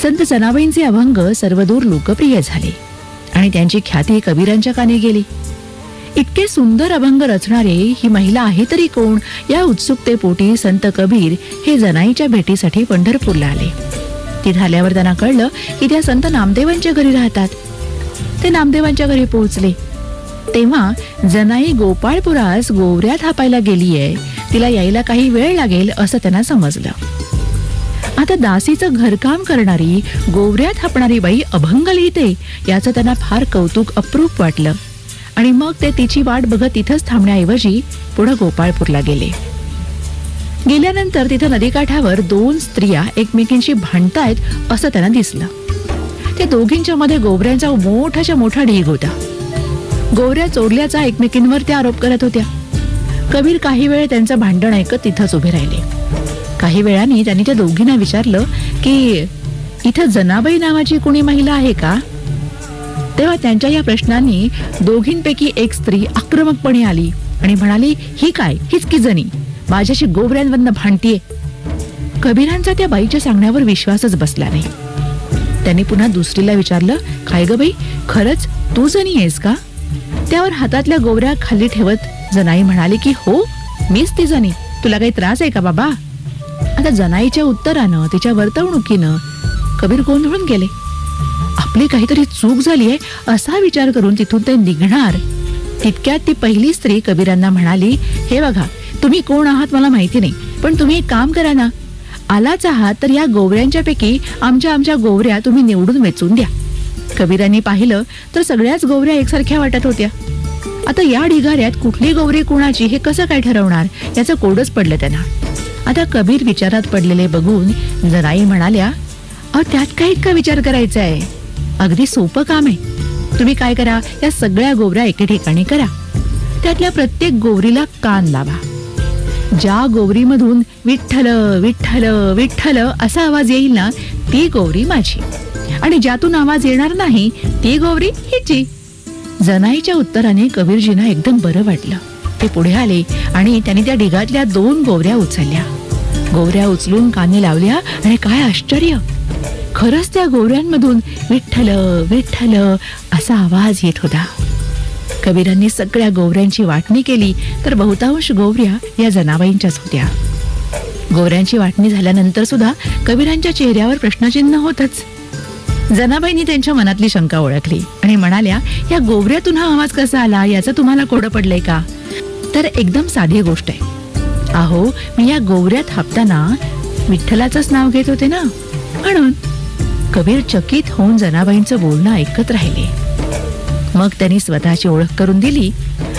संत जनाबाईंचे अभंग सर्वदूर लोकप्रिय झाले आणि त्यांची ख्याती कबीरांच्या कानी गेली. इतके सुंदर अभंग रचणारे ही महिला आहे तरी कोण, या उत्सुकतेपोटी संत कबीर हे जनाईच्या भेटीसाठी पंढरपूरला आले. तिथे आल्यावर त्यांना कळलं की त्या संत नामदेवांच्या घरी राहतात. ते नामदेवांच्या घरी पोहोचले तेव्हा जनाई गोपाळपुरास गोवऱ्या थापायला गेलीये, तिला यायला काही वेळ लागेल असं त्यांना समजलं. आता दासीचं घरकाम करणारी, गोवऱ्या थापणारी बाई अभंग लिहिते याचं त्यांना फार कौतुक अप्रूप वाटलं आणि मग ते तिची वाट बघत तिथंच थांबण्याऐवजी पुढे गोपाळपूरला गेले. गेल्यानंतर तिथं नदीकाठावर दोन स्त्रिया एकमेकींशी भांडतायत असं त्यांना दिसलं. त्या दोघींच्या मध्ये गोवऱ्यांचा मोठाच्या मोठा ढीग होता. गोवऱ्या चोरल्याचा एकमेकींवर त्या आरोप करत होत्या. कबीर काही वेळ त्यांचं भांडण ऐकत तिथंच उभे राहिले. काही वेळाने त्यांनी त्या दोघींना विचारलं की इथं जनाबाई नावाची कोणी महिला आहे का. तेव्हा त्यांच्या या प्रश्नांनी दोघींपैकी एक स्त्री आक्रमकपणे आली आणि म्हणाली, ही काय, हीच की जनी माझ्याशी गोवऱ्यांवरनं भांडतीये. कबीरांचा त्या बाईच्या सांगण्यावर विश्वासच बसला नाही. त्यांनी पुन्हा दुसरीला विचारलं, काय ग बाई, खरंच तू जनी आहेस का. त्यावर हातातल्या गोवऱ्या खाली ठेवत जनाई म्हणाली की हो, मीच ती जनी, तुला काही त्रास आहे का बाबा. आता जनाईच्या उत्तरानं, तिच्या वर्तवणुकीनं कबीर गोंधळून गेले. आपली काहीतरी चूक झाली आहे असा विचार करून तिथून ते निघणार तितक्यात ती पहिली स्त्री कबीरांना म्हणाली, हे बघा, तुम्ही कोण आहात मला माहिती नाही, पण तुम्ही एक काम करा ना, आलाच आहात तर या गोवऱ्यांच्या पैकी आमच्या गोवऱ्या तुम्ही निवडून वेचून द्या. कबीरांनी पाहिलं तर सगळ्याच गोवऱ्या एकसारख्या वाटत होत्या. आता या ढिगाऱ्यात कुठली गोवरी कोणाची हे कसं काय ठरवणार, याचं कोडच पडलं त्यांना. आता कबीर विचारात पडलेले बघून जनाई म्हणाल्या, त्यात काय इतका विचार करायचा आहे, अगदी सोपं काम आहे. तुम्ही काय करा, या सगळ्या गोवऱ्या एके ठिकाणी करा, त्यातल्या प्रत्येक गोवरीला कान लावा. ज्या गोवरीमधून विठ्ठल विठ्ठल विठ्ठल असा आवाज येईल ना, ती गोवरी माझी, आणि ज्यातून आवाज येणार नाही ती गोवरी हिची. जनाईच्या उत्तराने कबीरजींना एकदम बरं वाटलं. ते पुढे आले आणि त्यांनी त्या ढिगातल्या दोन गोवऱ्या उचलल्या. गोवऱ्या उचलून कानी लावल्या आणि काय आश्चर्य, खरंच त्या गोवऱ्यांमधून विठ्ठल विठ्ठल असा आवाज येत होता. कबीरांनी सगळ्या गोवऱ्यांची वाटणी केली तर बहुतांश गोवऱ्या या जनाबाईंच्याच होत्या. गोवऱ्यांची वाटणी झाल्यानंतर सुद्धा कबीरांच्या चेहऱ्यावर प्रश्नचिन्ह होतच. जनाबाईंनी त्यांच्या मनातली शंका ओळखली आणि म्हणाल्या, या गोवऱ्यातून हा आवाज कसा आला, याचं तुम्हाला कोडं पडलंय का. तर एकदम साधी गोष्ट आहे. अहो, मी या गोवऱ्या थापताना विठ्ठलाचंच नाव घेत होते ना, म्हणून. कबीर चकित होऊन जनाबाईंचं बोलणं ऐकत राहिले. मग त्यांनी स्वतःची ओळख करून दिली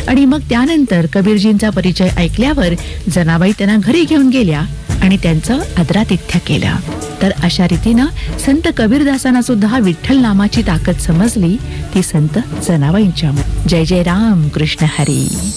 आणि मग त्यानंतर कबीरजींचा परिचय ऐकल्यावर जनाबाई त्यांना घरी घेऊन गेल्या आणि त्यांचं आदरातिथ्य केलं. तर अशा रीतीनं संत कबीरदासांना सुद्धा विठ्ठल नामाची ताकद समजली ती संत जनाबाईंच्या. जय जय राम कृष्ण हरी.